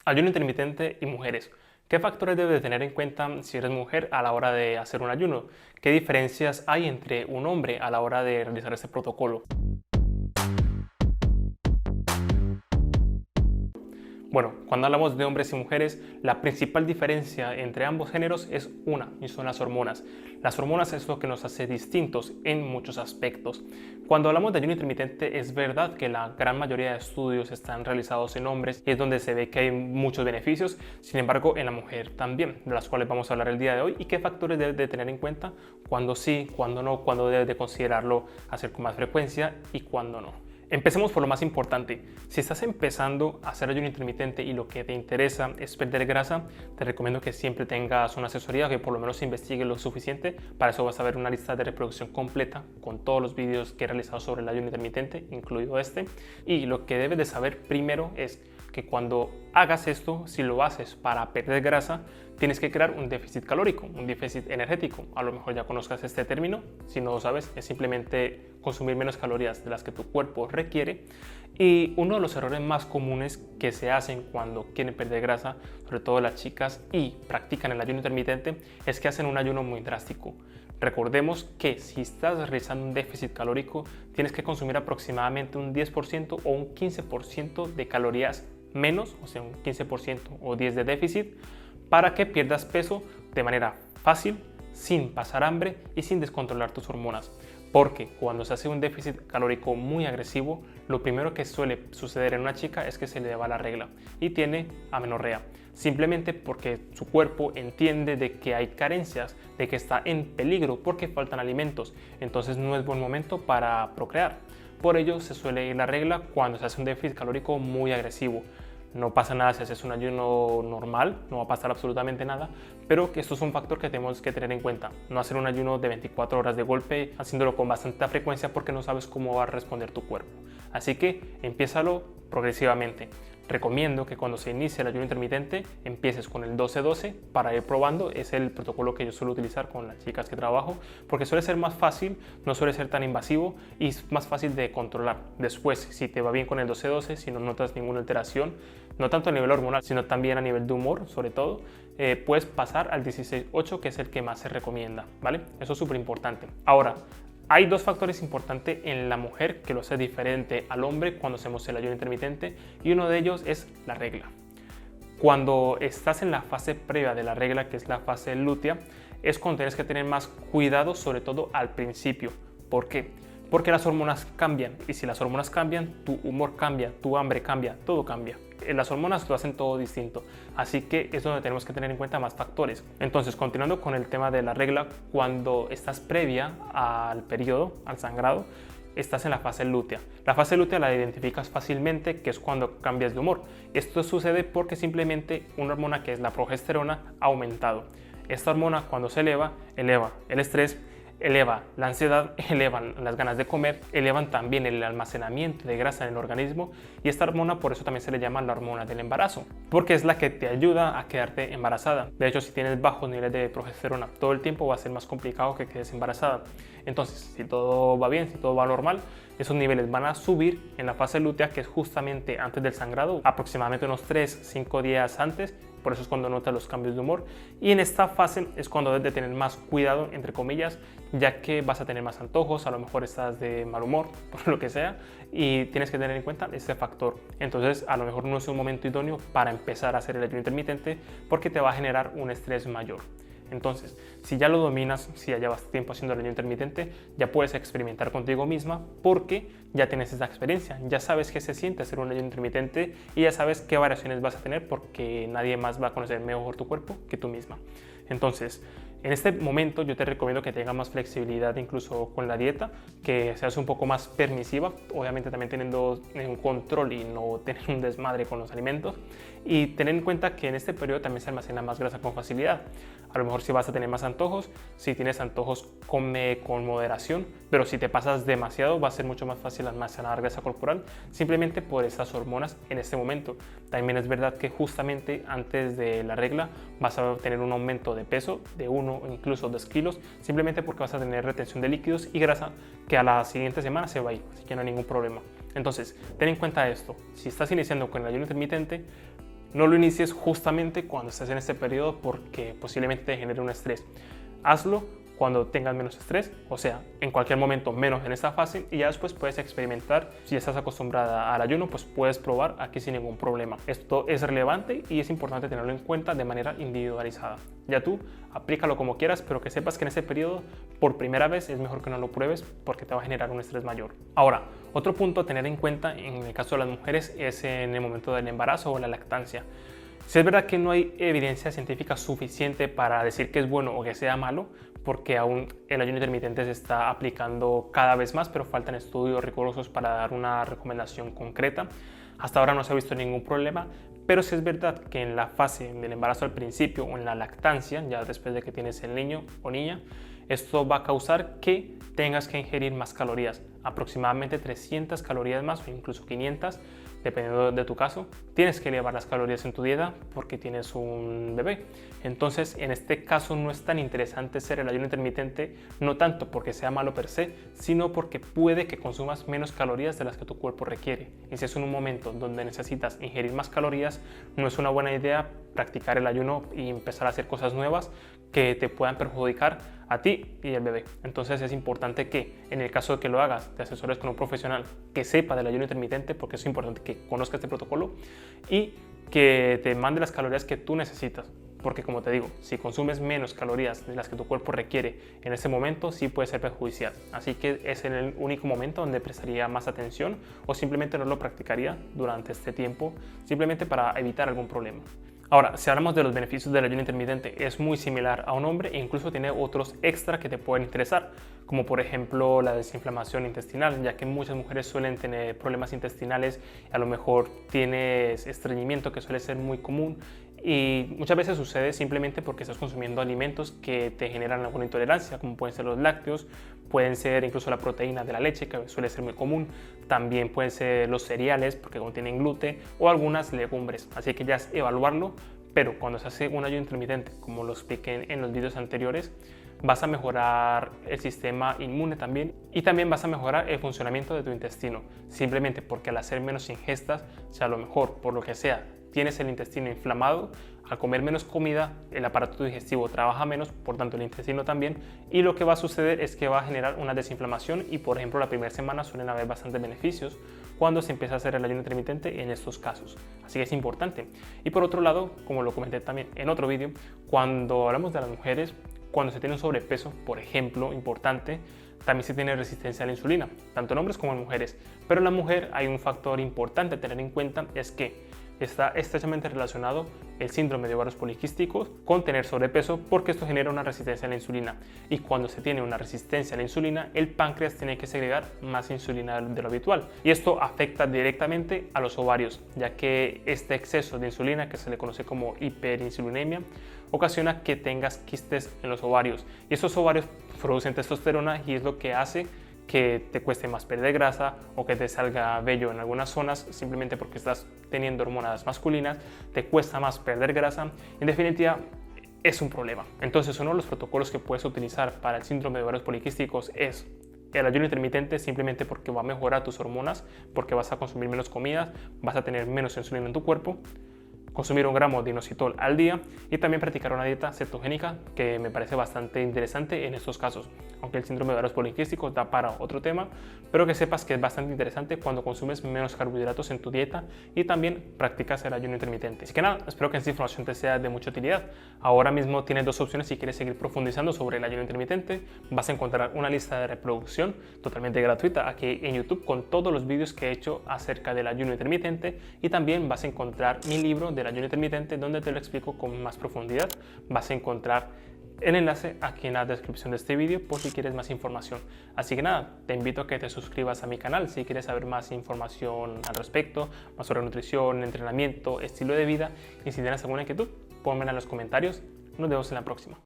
Ayuno intermitente y mujeres. ¿Qué factores debes de tener en cuenta si eres mujer a la hora de hacer un ayuno? ¿Qué diferencias hay entre un hombre a la hora de realizar este protocolo? Bueno, cuando hablamos de hombres y mujeres, la principal diferencia entre ambos géneros es una, y son las hormonas. Las hormonas es lo que nos hace distintos en muchos aspectos. Cuando hablamos de ayuno intermitente, es verdad que la gran mayoría de estudios están realizados en hombres y es donde se ve que hay muchos beneficios, sin embargo en la mujer también, de las cuales vamos a hablar el día de hoy y qué factores debes de tener en cuenta, cuándo sí, cuándo no, cuándo debes de considerarlo hacer con más frecuencia y cuándo no. Empecemos por lo más importante. Si estás empezando a hacer ayuno intermitente y lo que te interesa es perder grasa, te recomiendo que siempre tengas una asesoría, que por lo menos investigue lo suficiente. Para eso vas a ver una lista de reproducción completa con todos los vídeos que he realizado sobre el ayuno intermitente, incluido este. Y lo que debes de saber primero es que cuando hagas esto, si lo haces para perder grasa, tienes que crear un déficit calórico, un déficit energético. A lo mejor ya conozcas este término, si no lo sabes, es simplemente consumir menos calorías de las que tu cuerpo requiere. Y uno de los errores más comunes que se hacen cuando quieren perder grasa, sobre todo las chicas, y practican el ayuno intermitente, es que hacen un ayuno muy drástico. Recordemos que si estás realizando un déficit calórico, tienes que consumir aproximadamente un 10% o un 15% de calorías menos, o sea, un 15% o 10% de déficit, para que pierdas peso de manera fácil, sin pasar hambre y sin descontrolar tus hormonas. Porque cuando se hace un déficit calórico muy agresivo, lo primero que suele suceder en una chica es que se le va la regla y tiene amenorrea. Simplemente porque su cuerpo entiende de que hay carencias, de que está en peligro porque faltan alimentos. Entonces no es buen momento para procrear. Por ello se suele ir la regla cuando se hace un déficit calórico muy agresivo. No pasa nada si haces un ayuno normal, no va a pasar absolutamente nada, pero que esto es un factor que tenemos que tener en cuenta. No hacer un ayuno de 24 horas de golpe, haciéndolo con bastante frecuencia porque no sabes cómo va a responder tu cuerpo. Así que empiézalo progresivamente. Recomiendo que cuando se inicie el ayuno intermitente empieces con el 12-12 para ir probando. Es el protocolo que yo suelo utilizar con las chicas que trabajo porque suele ser más fácil, no suele ser tan invasivo y es más fácil de controlar. Después, si te va bien con el 12-12, si no notas ninguna alteración, no tanto a nivel hormonal, sino también a nivel de humor, sobre todo, puedes pasar al 16-8, que es el que más se recomienda, ¿vale? Eso es súper importante. Ahora, hay dos factores importantes en la mujer que lo hace diferente al hombre cuando hacemos el ayuno intermitente y uno de ellos es la regla. Cuando estás en la fase previa de la regla, que es la fase lútea, es cuando tienes que tener más cuidado, sobre todo al principio. ¿Por qué? Porque las hormonas cambian y si las hormonas cambian, tu humor cambia, tu hambre cambia, todo cambia. Las hormonas lo hacen todo distinto, así que es donde tenemos que tener en cuenta más factores. Entonces, continuando con el tema de la regla, cuando estás previa al periodo, al sangrado, estás en la fase lútea. La fase lútea la identificas fácilmente, que es cuando cambias de humor. Esto sucede porque simplemente una hormona que es la progesterona ha aumentado. Esta hormona cuando se eleva el estrés, eleva la ansiedad, elevan las ganas de comer, elevan también el almacenamiento de grasa en el organismo y esta hormona por eso también se le llama la hormona del embarazo, porque es la que te ayuda a quedarte embarazada. De hecho, si tienes bajos niveles de progesterona todo el tiempo va a ser más complicado que quedes embarazada. Entonces, si todo va bien, si todo va normal, esos niveles van a subir en la fase lútea, que es justamente antes del sangrado, aproximadamente unos 3-5 días antes. Por eso es cuando notas los cambios de humor y en esta fase es cuando debes de tener más cuidado, entre comillas, ya que vas a tener más antojos, a lo mejor estás de mal humor, por lo que sea, y tienes que tener en cuenta ese factor. Entonces a lo mejor no es un momento idóneo para empezar a hacer el ayuno intermitente porque te va a generar un estrés mayor. Entonces, si ya lo dominas, si ya llevas tiempo haciendo el ayuno intermitente, ya puedes experimentar contigo misma porque ya tienes esa experiencia, ya sabes qué se siente hacer un ayuno intermitente y ya sabes qué variaciones vas a tener porque nadie más va a conocer mejor tu cuerpo que tú misma. Entonces, en este momento yo te recomiendo que tengas más flexibilidad incluso con la dieta, que seas un poco más permisiva, obviamente también teniendo un control y no tener un desmadre con los alimentos y tener en cuenta que en este periodo también se almacena más grasa con facilidad. A lo mejor si vas a tener más antojos, si tienes antojos come con moderación, pero si te pasas demasiado va a ser mucho más fácil almacenar grasa corporal simplemente por estas hormonas en este momento. También es verdad que justamente antes de la regla vas a tener un aumento de peso de 1 o incluso 2 kilos simplemente porque vas a tener retención de líquidos y grasa que a la siguiente semana se va a ir, así que no hay ningún problema. Entonces, ten en cuenta esto, si estás iniciando con el ayuno intermitente, No lo inicies justamente cuando estés en este periodo porque posiblemente te genere un estrés. Hazlo cuando tengas menos estrés, o sea, en cualquier momento menos en esta fase, y ya después puedes experimentar. Si estás acostumbrada al ayuno, pues puedes probar aquí sin ningún problema. Esto es relevante y es importante tenerlo en cuenta de manera individualizada. Ya tú aplícalo como quieras, pero que sepas que en ese periodo por primera vez es mejor que no lo pruebes porque te va a generar un estrés mayor. Ahora, otro punto a tener en cuenta en el caso de las mujeres es en el momento del embarazo o la lactancia. Si es verdad que no hay evidencia científica suficiente para decir que es bueno o que sea malo, porque aún el ayuno intermitente se está aplicando cada vez más, pero faltan estudios rigurosos para dar una recomendación concreta. Hasta ahora no se ha visto ningún problema, pero sí es verdad que en la fase del embarazo al principio o en la lactancia, ya después de que tienes el niño o niña, esto va a causar que tengas que ingerir más calorías, aproximadamente 300 calorías más o incluso 500, dependiendo de tu caso. Tienes que elevar las calorías en tu dieta porque tienes un bebé. Entonces, en este caso no es tan interesante ser el ayuno intermitente, no tanto porque sea malo per se, sino porque puede que consumas menos calorías de las que tu cuerpo requiere. Y si es en un momento donde necesitas ingerir más calorías, no es una buena idea practicar el ayuno y empezar a hacer cosas nuevas que te puedan perjudicar a ti y al bebé. Entonces es importante que en el caso de que lo hagas, te asesores con un profesional que sepa del ayuno intermitente, porque es importante que conozca este protocolo y que te mande las calorías que tú necesitas. Porque como te digo, si consumes menos calorías de las que tu cuerpo requiere en ese momento, sí puede ser perjudicial. Así que es en el único momento donde prestaría más atención o simplemente no lo practicaría durante este tiempo, simplemente para evitar algún problema. Ahora, si hablamos de los beneficios del ayuno intermitente, es muy similar a un hombre e incluso tiene otros extra que te pueden interesar, como por ejemplo la desinflamación intestinal, ya que muchas mujeres suelen tener problemas intestinales, a lo mejor tienes estreñimiento que suele ser muy común y muchas veces sucede simplemente porque estás consumiendo alimentos que te generan alguna intolerancia, como pueden ser los lácteos, pueden ser incluso la proteína de la leche, que suele ser muy común, también pueden ser los cereales porque contienen gluten o algunas legumbres, así que ya es evaluarlo, pero cuando se hace un ayuno intermitente, como lo expliqué en los vídeos anteriores, vas a mejorar el sistema inmune también y también vas a mejorar el funcionamiento de tu intestino, simplemente porque al hacer menos ingestas, si a lo mejor por lo que sea tienes el intestino inflamado, al comer menos comida, el aparato digestivo trabaja menos, por tanto el intestino también, y lo que va a suceder es que va a generar una desinflamación y por ejemplo la primera semana suelen haber bastantes beneficios cuando se empieza a hacer el ayuno intermitente en estos casos, así que es importante. Y por otro lado, como lo comenté también en otro vídeo, cuando hablamos de las mujeres, cuando se tiene un sobrepeso, por ejemplo, importante, también se tiene resistencia a la insulina, tanto en hombres como en mujeres, pero en la mujer hay un factor importante a tener en cuenta, es que está estrechamente relacionado el síndrome de ovarios poliquísticos con tener sobrepeso, porque esto genera una resistencia a la insulina y cuando se tiene una resistencia a la insulina, el páncreas tiene que segregar más insulina de lo habitual y esto afecta directamente a los ovarios, ya que este exceso de insulina, que se le conoce como hiperinsulinemia, ocasiona que tengas quistes en los ovarios y estos ovarios producen testosterona y es lo que hace que te cueste más perder grasa o que te salga vello en algunas zonas simplemente porque estás teniendo hormonas masculinas, te cuesta más perder grasa. En definitiva, es un problema. Entonces, uno de los protocolos que puedes utilizar para el síndrome de ovarios poliquísticos es el ayuno intermitente, simplemente porque va a mejorar tus hormonas, porque vas a consumir menos comida, vas a tener menos insulina en tu cuerpo, consumir 1 gramo de inositol al día y también practicar una dieta cetogénica, que me parece bastante interesante en estos casos, aunque el síndrome de ovarios poliquísticos da para otro tema, pero que sepas que es bastante interesante cuando consumes menos carbohidratos en tu dieta y también practicas el ayuno intermitente. Así que nada, espero que esta información te sea de mucha utilidad. Ahora mismo tienes dos opciones si quieres seguir profundizando sobre el ayuno intermitente. Vas a encontrar una lista de reproducción totalmente gratuita aquí en YouTube con todos los vídeos que he hecho acerca del ayuno intermitente y también vas a encontrar mi libro del ayuno intermitente donde te lo explico con más profundidad. Vas a encontrar el enlace aquí en la descripción de este vídeo por si quieres más información. Así que nada, te invito a que te suscribas a mi canal si quieres saber más información al respecto, más sobre nutrición, entrenamiento, estilo de vida y si tienes alguna inquietud, pónmela en los comentarios. Nos vemos en la próxima.